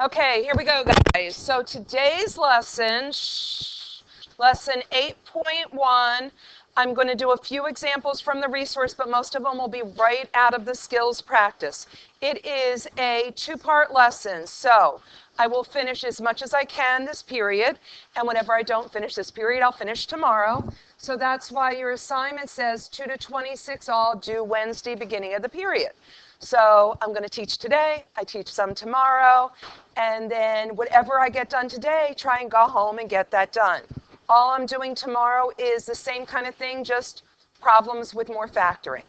Okay, here we go, guys. So today's lesson, lesson 8.1, I'm going to do a few examples from the resource, but most of them will be right out of the skills practice. It is a two-part lesson, so I will finish as much as I can this period, and whenever I don't finish this period, I'll finish tomorrow. So that's why your assignment says 2 to 26 all due Wednesday, beginning of the period. So I'm going to teach today, I teach some tomorrow, and then whatever I get done today, try and go home and get that done. All I'm doing tomorrow is the same kind of thing, just problems with more factoring.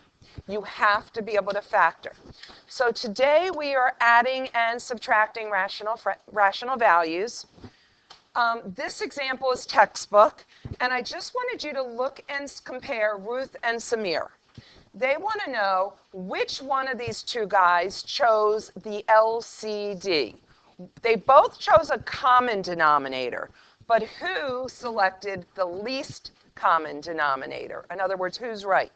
You have to be able to factor. So today we are adding and subtracting rational values. This example is textbook, and I just wanted you to look and compare Ruth and Samir. They want to know which one of these two guys chose the LCD. They both chose a common denominator, but who selected the least common denominator? In other words, who's right?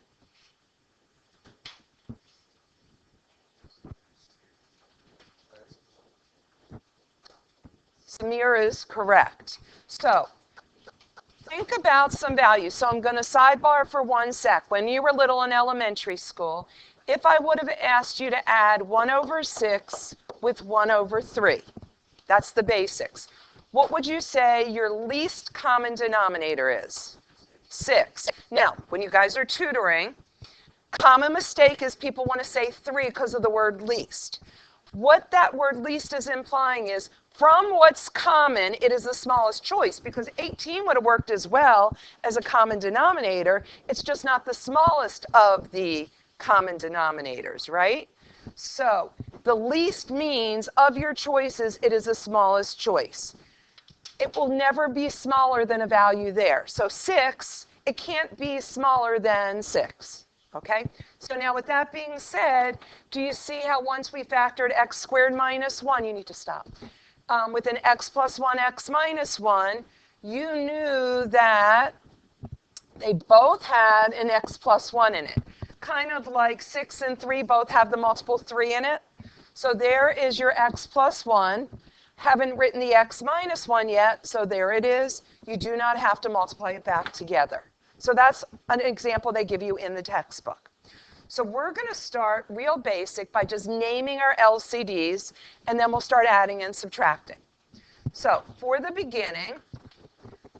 Samir is correct. So think about some values. So I'm going to sidebar for 1 sec. When you were little in elementary school, if I would have asked you to add 1 over 6 with 1 over 3, that's the basics. What would you say your least common denominator is? 6. Now, when you guys are tutoring, common mistake is people want to say 3 because of the word least. What that word least is implying is from what's common, it is the smallest choice, because 18 would have worked as well as a common denominator. It's just not the smallest of the common denominators, right? So the least means of your choices, it is the smallest choice. It will never be smaller than a value there. So 6, it can't be smaller than 6. Okay? So now with that being said, do you see how once we factored x squared minus 1, you need to stop. With an x plus 1, x minus 1, you knew that they both had an x plus 1 in it. Kind of like 6 and 3 both have the multiple 3 in it. So there is your x plus 1. Haven't written the x minus 1 yet, so there it is. You do not have to multiply it back together. So that's an example they give you in the textbook. So we're going to start real basic by just naming our LCDs, and then we'll start adding and subtracting. So for the beginning,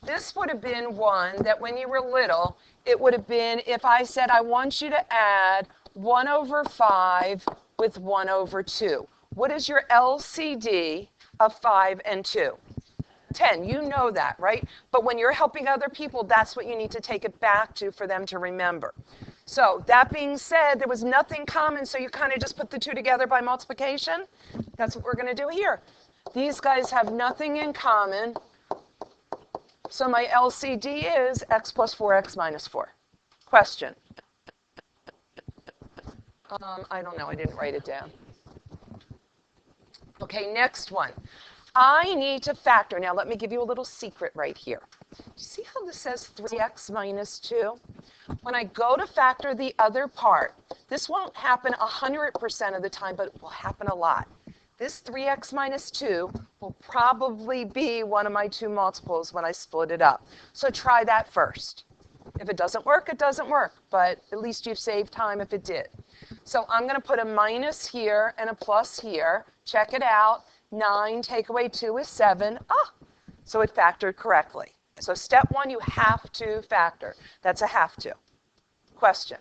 this would have been one that when you were little, it would have been if I said I want you to add 1 over 5 with 1 over 2. What is your LCD of 5 and 2? 10. You know that, right? But when you're helping other people, that's what you need to take it back to for them to remember. So that being said, there was nothing common, so you kind of just put the two together by multiplication. That's what we're going to do here. These guys have nothing in common, so my LCD is x plus 4x minus 4. Question? I don't know. I didn't write it down. Okay, next one. I need to factor. Now, let me give you a little secret right here. Do you see how this says 3x minus 2? When I go to factor the other part, this won't happen 100% of the time, but it will happen a lot. This 3x minus 2 will probably be one of my two multiples when I split it up. So try that first. If it doesn't work, it doesn't work, but at least you've saved time if it did. So I'm going to put a minus here and a plus here. Check it out. 9 take away 2 is 7. So it factored correctly. So step 1, you have to factor. That's a have to. Question.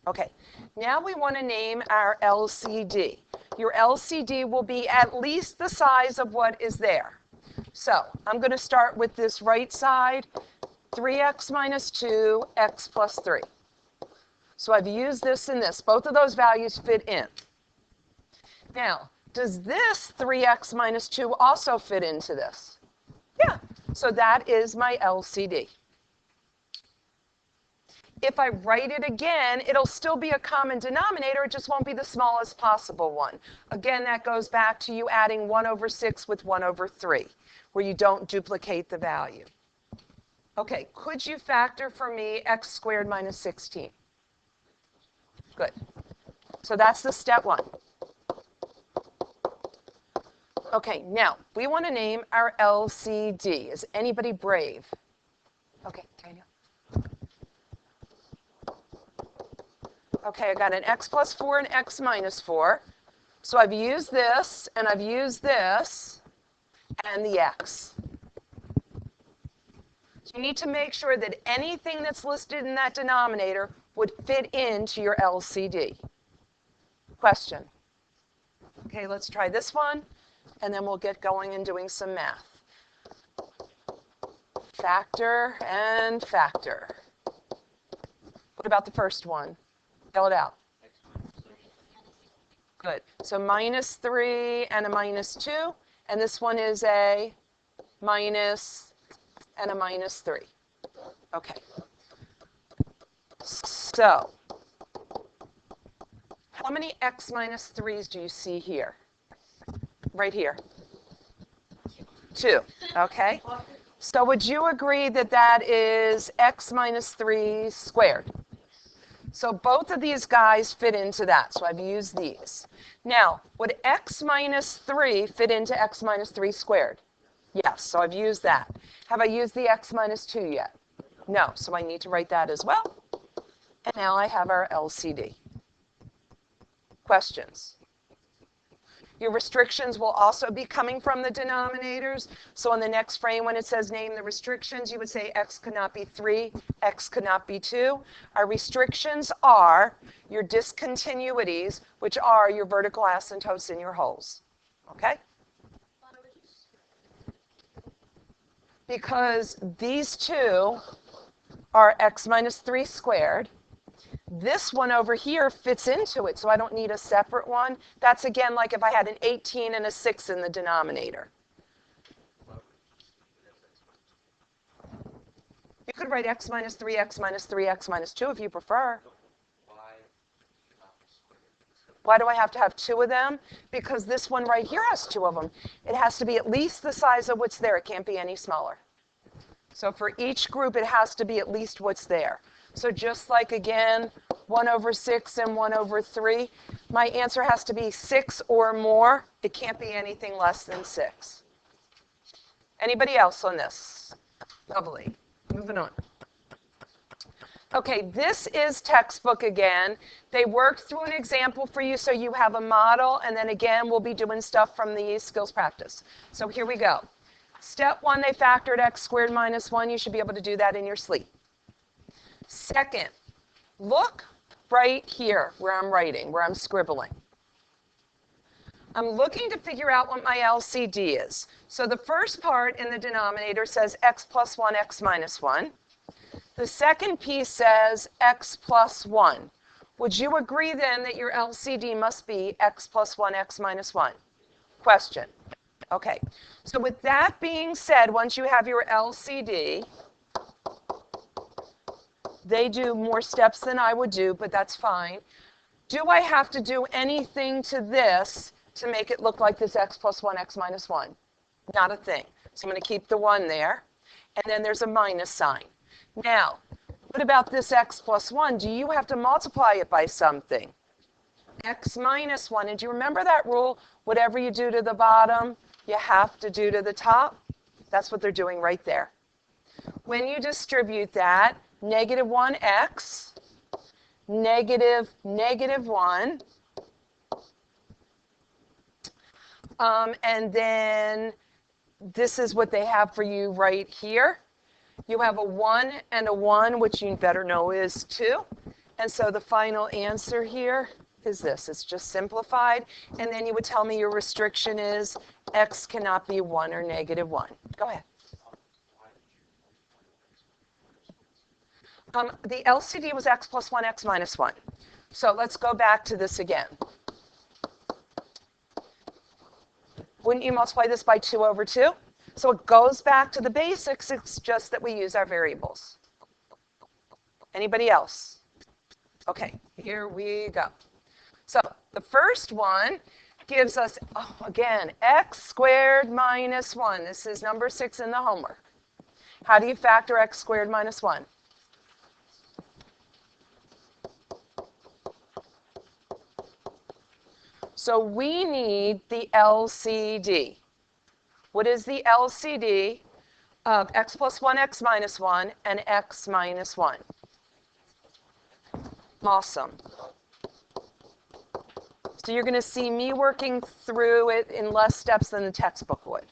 Okay, now we want to name our LCD. Your LCD will be at least the size of what is there. So I'm going to start with this right side, 3x minus 2, x plus 3. So I've used this and this. Both of those values fit in. Now, does this 3x minus 2 also fit into this? Yeah, so that is my LCD. If I write it again, it'll still be a common denominator, it just won't be the smallest possible one. Again, that goes back to you adding 1 over 6 with 1 over 3, where you don't duplicate the value. Okay, could you factor for me x squared minus 16? Good. So that's the step 1. Okay, now we want to name our LCD. Is anybody brave? Okay, Daniel. Okay, I got an x plus 4 and x minus 4. So I've used this, and I've used this, and the x. So you need to make sure that anything that's listed in that denominator would fit into your LCD. Question? Okay, let's try this one, and then we'll get going and doing some math. Factor and factor. What about the first one? Spell it out. Good. So minus 3 and a minus 2, and this one is a minus and a minus 3. Okay. So, how many x minus 3's do you see here? Right here. 2. Okay. So would you agree that that is x minus 3 squared? So both of these guys fit into that, so I've used these. Now, would x minus 3 fit into x minus 3 squared? Yes, so I've used that. Have I used the x minus 2 yet? No, so I need to write that as well. And now I have our LCD. Questions? Your restrictions will also be coming from the denominators. So in the next frame, when it says name the restrictions, you would say x could not be 3, x could not be 2. Our restrictions are your discontinuities, which are your vertical asymptotes in your holes. Okay? Because these two are x minus 3 squared. This one over here fits into it, so I don't need a separate one. That's, again, like if I had an 18 and a 6 in the denominator. You could write x minus 3, x minus 3, x minus 2 if you prefer. Why do I have to have 2 of them? Because this one right here has 2 of them. It has to be at least the size of what's there. It can't be any smaller. So for each group, it has to be at least what's there. So just like, again, 1 over 6 and 1 over 3, my answer has to be 6 or more. It can't be anything less than 6. Anybody else on this? Lovely. Moving on. Okay, this is textbook again. They worked through an example for you so you have a model, and then again, we'll be doing stuff from the skills practice. So here we go. Step 1, they factored x squared minus 1. You should be able to do that in your sleep. Second, look right here where I'm writing, where I'm scribbling. I'm looking to figure out what my LCD is. So the first part in the denominator says x plus 1, x minus 1. The second piece says x plus 1. Would you agree then that your LCD must be x plus 1, x minus 1? Question. Okay. So with that being said, once you have your LCD, they do more steps than I would do, but that's fine. Do I have to do anything to this to make it look like this x plus 1, x minus 1? Not a thing. So I'm going to keep the 1 there, and then there's a minus sign. Now, what about this x plus 1? Do you have to multiply it by something? X minus 1. And do you remember that rule? Whatever you do to the bottom, you have to do to the top. That's what they're doing right there. When you distribute that, negative 1x, negative 1, and then this is what they have for you right here. You have a 1 and a 1, which you better know is 2. And so the final answer here is this. It's just simplified. And then you would tell me your restriction is x cannot be 1 or negative 1. Go ahead. The LCD was x plus 1, x minus 1. So let's go back to this again. Wouldn't you multiply this by 2 over 2? So it goes back to the basics. It's just that we use our variables. Anybody else? Okay, here we go. So the first one gives us, again, x squared minus 1. This is number 6 in the homework. How do you factor x squared minus 1? So we need the LCD. What is the LCD of x plus 1, x minus 1, and x minus 1? Awesome. So you're going to see me working through it in less steps than the textbook would.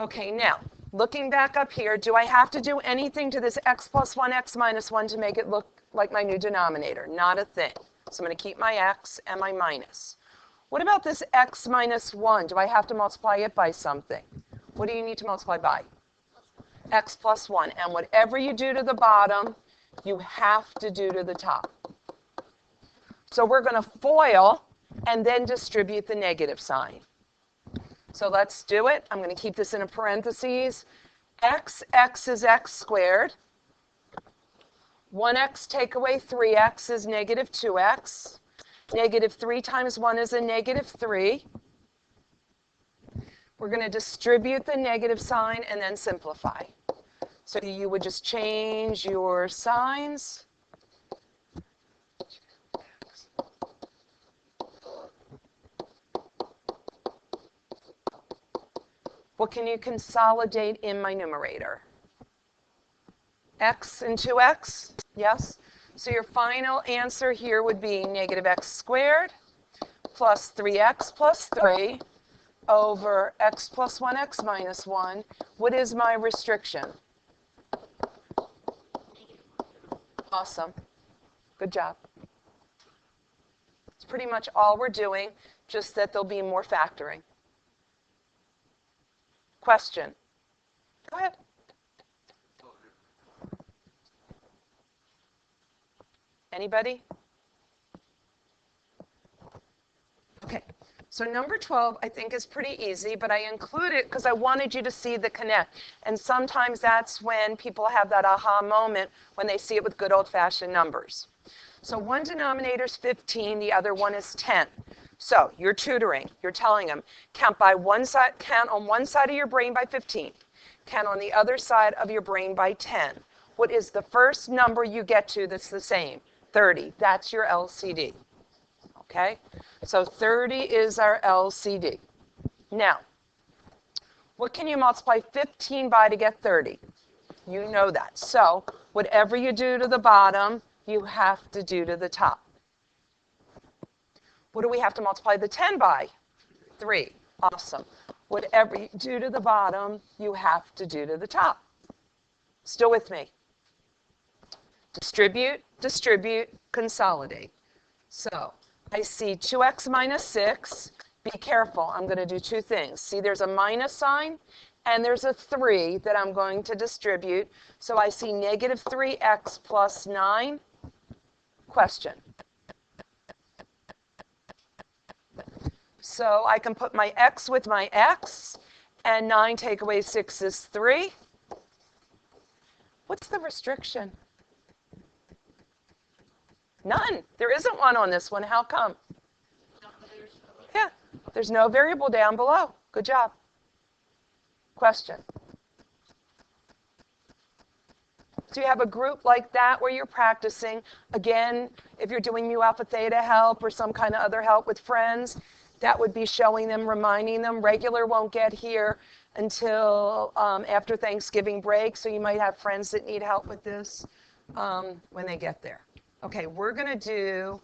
Okay, now, looking back up here, do I have to do anything to this x plus 1, x minus 1 to make it look like my new denominator? Not a thing. So I'm going to keep my x and my minus. What about this x minus 1? Do I have to multiply it by something? What do you need to multiply by? X plus 1. And whatever you do to the bottom, you have to do to the top. So we're going to FOIL and then distribute the negative sign. So let's do it. I'm going to keep this in a parentheses. X is x squared. 1x take away 3x is negative 2x. Negative 3 times 1 is a negative 3. We're going to distribute the negative sign and then simplify. So you would just change your signs. What can you consolidate in my numerator? X and 2x, yes? So your final answer here would be negative x squared plus 3x plus 3 over x plus 1, x minus 1. What is my restriction? Awesome. Good job. It's pretty much all we're doing, just that there'll be more factoring. Question? Go ahead. Anybody? Okay, so number 12 I think is pretty easy, but I include it because I wanted you to see the connect. And sometimes that's when people have that aha moment when they see it with good old-fashioned numbers. So one denominator is 15, the other one is 10. So you're tutoring, you're telling them, count on one side of your brain by 15, count on the other side of your brain by 10. What is the first number you get to that's the same? 30. That's your LCD. Okay? So 30 is our LCD. Now, what can you multiply 15 by to get 30? You know that. So whatever you do to the bottom, you have to do to the top. What do we have to multiply the 10 by? 3. Awesome. Whatever you do to the bottom, you have to do to the top. Still with me? Distribute, distribute, consolidate. So I see 2x minus 6. Be careful. I'm going to do two things. See, there's a minus sign, and there's a 3 that I'm going to distribute. So I see negative 3x plus 9. Question. So I can put my x with my x, and 9 take away 6 is 3. What's the restriction? None. There isn't one on this one. How come? Yeah, there's no variable down below. Good job. Question. So you have a group like that where you're practicing. Again, if you're doing mu alpha theta help or some kind of other help with friends, that would be showing them, reminding them. Regular won't get here until after Thanksgiving break, so you might have friends that need help with this when they get there. Okay, we're going to do,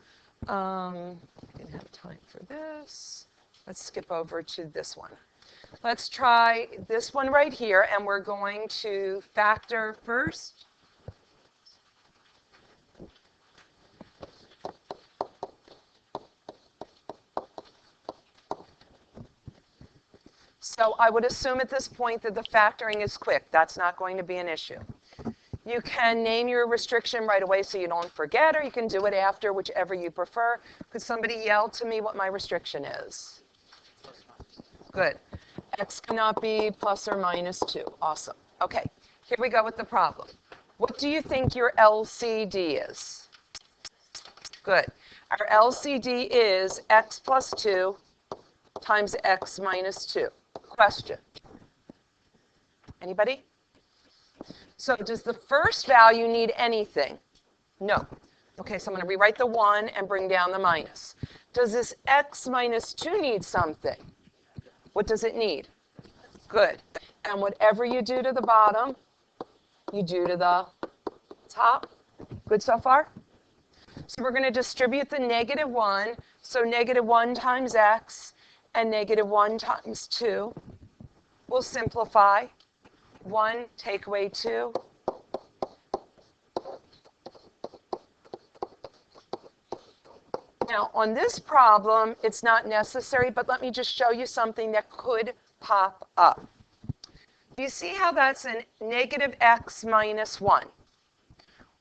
I didn't have time for this. Let's skip over to this one. Let's try this one right here, and we're going to factor first. So I would assume at this point that the factoring is quick. That's not going to be an issue. You can name your restriction right away so you don't forget, or you can do it after, whichever you prefer. Could somebody yell to me what my restriction is? Good. X cannot be plus or minus 2. Awesome. Okay, here we go with the problem. What do you think your LCD is? Good. Our LCD is x plus 2 times x minus 2. Question. Anybody? So does the first value need anything? No. Okay, so I'm going to rewrite the 1 and bring down the minus. Does this x minus 2 need something? What does it need? Good. And whatever you do to the bottom, you do to the top. Good so far? So we're going to distribute the -1. So -1 times x and -1 times 2 will simplify. 1 take away 2. Now, on this problem, it's not necessary, but let me just show you something that could pop up. Do you see how that's a -x minus 1?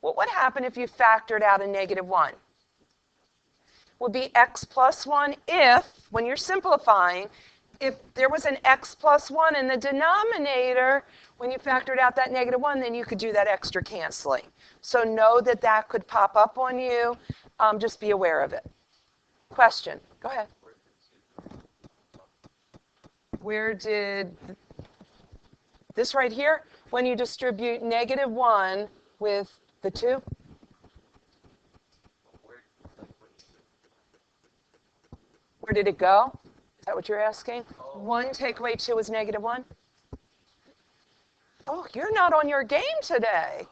What would happen if you factored out a -1? Would be x plus 1 if, when you're simplifying, if there was an x plus 1 in the denominator, when you factored out that -1, then you could do that extra canceling. So know that that could pop up on you. Just be aware of it. Question. Go ahead. Where did this right here, when you distribute -1 with the 2? Where did it go? Is that what you're asking? 1 take away 2 is -1? Oh, you're not on your game today.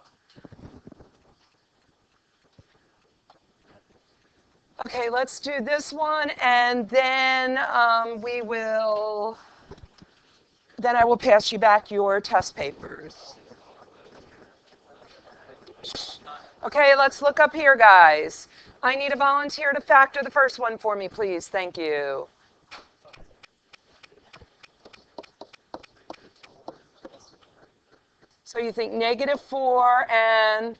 Okay, let's do this one, and then then I will pass you back your test papers. Okay, let's look up here, guys. I need a volunteer to factor the first one for me, please. Thank you. So you think -4 and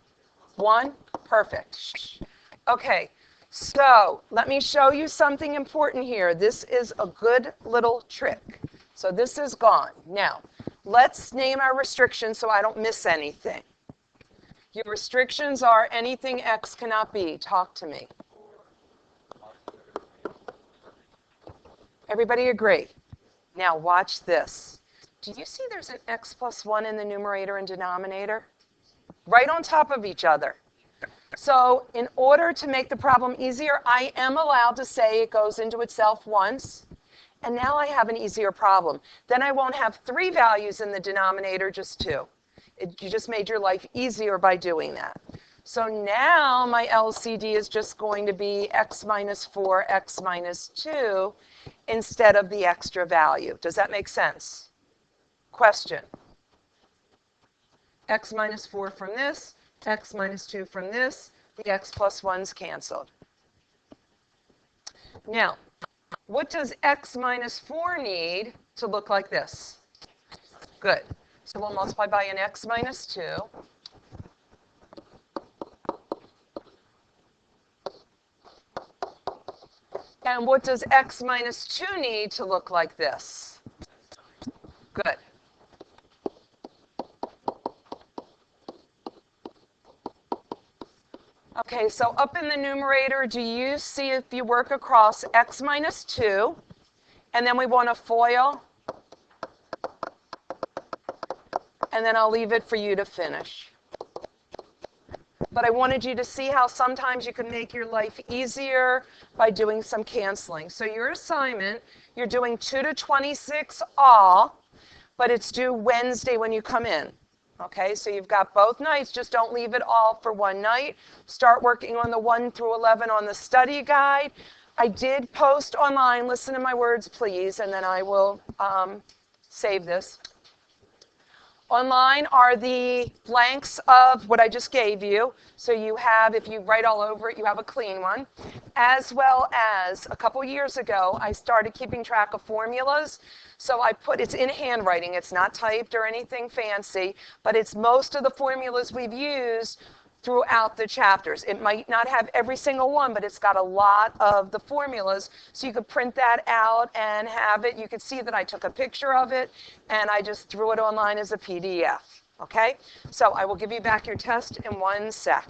1? Perfect. Okay. So let me show you something important here. This is a good little trick. So this is gone. Now, let's name our restrictions so I don't miss anything. Your restrictions are anything x cannot be. Talk to me. Everybody agree? Now watch this. Do you see there's an x plus 1 in the numerator and denominator? Right on top of each other. So in order to make the problem easier, I am allowed to say it goes into itself once, and now I have an easier problem. Then I won't have 3 values in the denominator, just 2. You just made your life easier by doing that. So now my LCD is just going to be x minus 4, x minus 2, instead of the extra value. Does that make sense? Question. X minus 4 from this. X minus 2 from this, the x plus 1's canceled. Now, what does x minus 4 need to look like this? Good. So we'll multiply by an x minus 2. And what does x minus 2 need to look like this? Good. Okay, so up in the numerator, do you see if you work across x minus 2, and then we want a FOIL, and then I'll leave it for you to finish. But I wanted you to see how sometimes you can make your life easier by doing some canceling. So your assignment, you're doing 2 to 26 all, but it's due Wednesday when you come in. Okay, so you've got both nights. Just don't leave it all for one night. Start working on the 1 through 11 on the study guide. I did post online, listen to my words, please, and then I will save this. Online are the blanks of what I just gave you. So you have, if you write all over it, you have a clean one. As well as a couple years ago, I started keeping track of formulas. So I put, it's in handwriting, it's not typed or anything fancy, but it's most of the formulas we've used throughout the chapters. It might not have every single one, but it's got a lot of the formulas. So you could print that out and have it. You could see that I took a picture of it and I just threw it online as a PDF. Okay? So I will give you back your test in 1 sec.